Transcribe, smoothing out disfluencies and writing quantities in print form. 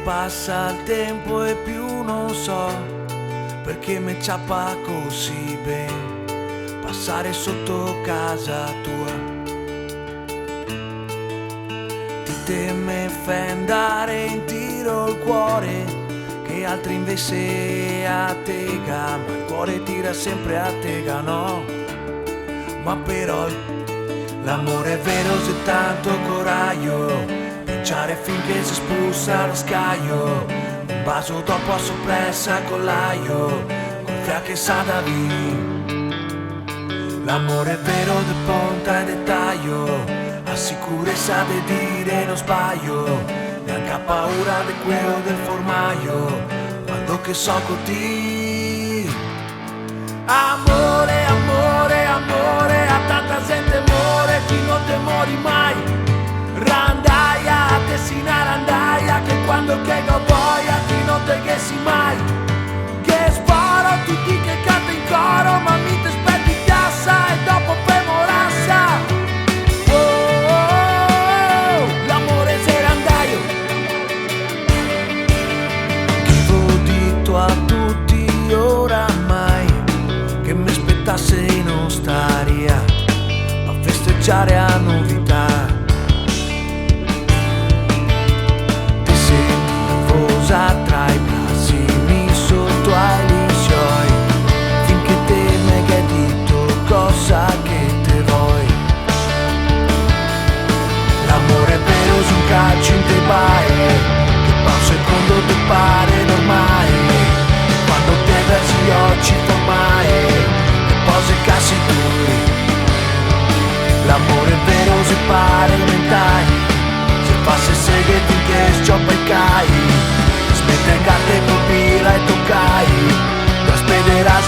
passa il tempo e più non so perché mi ciappa così bene passare sotto casa tua. Ti teme fendare in tiro il cuore che altri invece a tega, ma il cuore tira sempre a tega, no? Ma però l'amore è vero se tanto coraggio vinciare finché si spulsa lo scaglio, un bacio dopo a soppressa con l'aglio, col fiacche sa da vì. L'amore è vero de ponta e dettaglio, assicurezza di dire non sbaglio, neanche ha paura di quello del formaio, quando che so così. Amore, amore, amore, a tanta gente muore, chi non te mori mai. Randaia, te si narandaia, che quando che go boia, ti non te che si mai. Che sparo tutti che canta in coro, ma mi te aspetti piazza e dopo per morassa. Oh, oh, oh, l'amore se randaio. Che ho detto a tutti oramai che mi aspettasse in ostaria a festeggiare a novità. Tra i prossimi sotto ai lisioi, finché te me che dito cosa che te vuoi. L'amore è vero su un calcio in te vai, che pa' un secondo ti pare normale, quando te versi gli occhi formai e poi se cassi duri. L'amore è vero se pare mentai, se passe seghe finché scioppa e cai. Mentre carte colpira e toccai, lo spederà